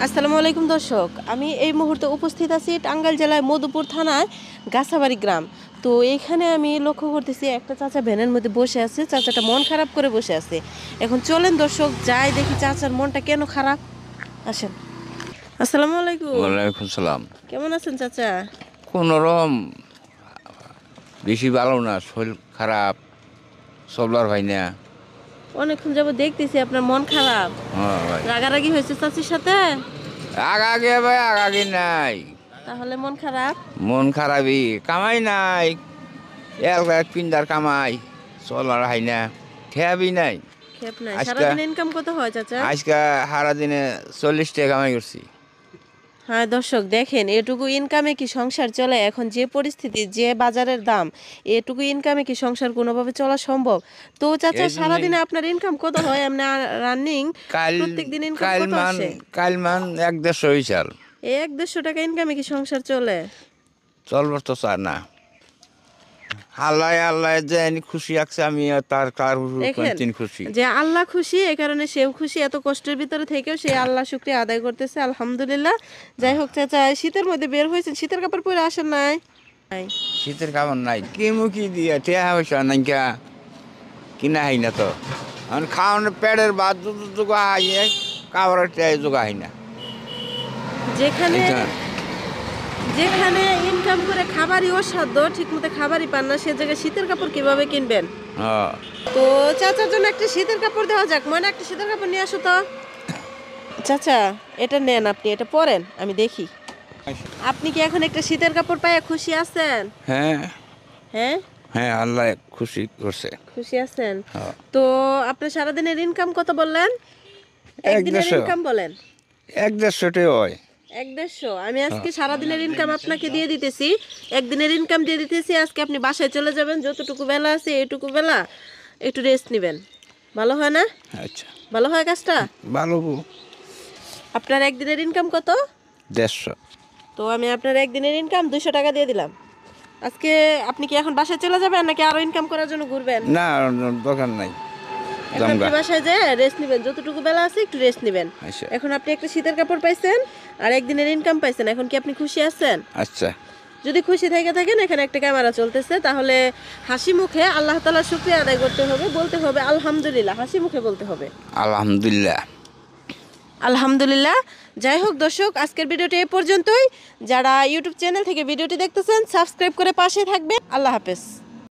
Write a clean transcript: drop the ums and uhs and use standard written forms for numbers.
আসসালামু আলাইকুম দর্শক, আমি এই মুহূর্তে উপস্থিত আছি টাঙ্গাইল জেলায় মধুপুর থানায় গাছাবাড়ি গ্রাম। তো এইখানে আমি লক্ষ্য করতেছি একটা চাচা ভ্যানের মধ্যে বসে আছে। চাচাটা মন খারাপ করে বসে আছে। এখন চলেন দর্শক যাই দেখি চাচার মনটা কেন খারাপ। আসেন। আসসালামু আলাইকুম। ওয়ালাইকুম সালাম। কেমন আছেন চাচা? কোনোরকম বেশি ভালো না, শরীর খারাপ, সবলার ভাই না। অনেকক্ষণ যাবো দেখতেছি আপনার মন খারাপ। হ্যাঁ ভাই, রাগারাগি হয়েছে চাচির সাথে? আগে ভাই আগে নাই, তাহলে মন খারাপ। মন খারাপই, কামাই নাই, এক পিন্ডার কামাই, চলার হাই না, খেয়াবি নাই। খেপ নাই। আজকে সারাদিন ইনকাম কত হয় চাচা? আজকে সারা দিনে 40 টাকা কামাই করছি। হ্যাঁ দর্শক দেখেন, এটুকু ইনকামে কি সংসার চলে? এখন যে পরিস্থিতি, যে বাজারের দাম, এটুকু ইনকামে কি সংসার কোনোভাবে চলা সম্ভব? তো চাচা এই জন্যই সারাদিনে আপনার ইনকাম কত হয়? এমনি রানিং কাল প্রত্যেকদিন ইনকাম কাল কত মান আসে? কাল মান 150 হইছাল। এই 100-150 টাকা ইনকামে কি সংসার চলে? চলবো তো চার না। আল্লাহ আল্লাহ যে খুশি আছে, আমি তার কার দেখেন খুশি। যে আল্লাহ খুশি, এই কারণে সেও খুশি। এত কষ্টের ভিতরে থেকেও সে আল্লাহ শুকরিয়া আদায় করতেছে, আলহামদুলিল্লাহ। যাই হোক চাচা, শীতের মধ্যে বের হয়েছেন, শীতের কাপড় পরে আসেন নাই? শীতের কাপড় নাই, কি মুখি দিয়ে টেয়া হয়েছে নাইকা কিনা হয় না তো। এখন খাওয়ানোর পেটের বাদ জোগা হাইয়ে কাপড়ের টেয়া জোগা হয় না। যেখানে যেখানে ইনকাম করে খাবারই অসাধ্য, ঠিক মতো খাবারই পান না, সে জায়গায় শীতের কাপড় কিভাবে কিনবেন? হ্যাঁ, তো চাচার জন্য একটা শীতের কাপড় দেওয়া যাক। মনে একটা শীতের কাপড় নিয়ে আসো তো। চাচা এটা নেন, আপনি এটা পরেন, আমি দেখি। আপনি কি এখন একটা শীতের কাপড় পায় খুশি আছেন? হ্যাঁ হ্যাঁ, হ্যাঁ, আল্লাহ খুশি করছে। খুশি আছেন। হ্যাঁ। তো আপনার সারাদিনের ইনকাম কত বললেন? একদিনের 150 ইনকাম বলেন। 150 হয়। 150। আমি আজকে সারাদিনের ইনকাম আপনাকে দিয়ে দিতেছি, একদিনের ইনকাম দিয়ে দিতেছি। আজকে আপনি বাসায় চলে যাবেন, যতটুকু বেলা আছে এইটুকু বেলা একটু রেস্ট নেবেন। ভালো হয় না? আচ্ছা, ভালো হয় কাজটা? ভালো। আপনার একদিনের ইনকাম কত? 150। তো আমি আপনার একদিনের ইনকাম 200 টাকা দিয়ে দিলাম। আজকে আপনি কি এখন বাসায় চলে যাবেন নাকি আরো ইনকাম করার জন্য ঘুরবেন? না, দোকান নাই। এখন আপনি বাসায় যেয়ে রেস্ট নেবেন, যতটুকু বেলা আছে একটু রেস্ট নেবেন। আচ্ছা এখন আপনি একটা শীতের কাপড় পাইছেন আর একদিনের ইনকাম পাইছেন। এখন কি আপনি খুশি আছেন? আচ্ছা। যদি খুশি থেকে থাকেন, এখানে একটা ক্যামেরা চলতেছে, তাহলে হাসি মুখে আল্লাহ তাআলার শুকরিয়া আদায় করতে হবে, বলতে হবে আলহামদুলিল্লাহ। হাসি মুখে বলতে হবে আলহামদুলিল্লাহ। আলহামদুলিল্লাহ। যাই হোক দর্শক, আজকের ভিডিওটি এই পর্যন্তই। যারা ইউটিউব চ্যানেল থেকে ভিডিওটি দেখতেছেন, সাবস্ক্রাইব করে পাশে থাকবেন। আল্লাহ হাফেজ।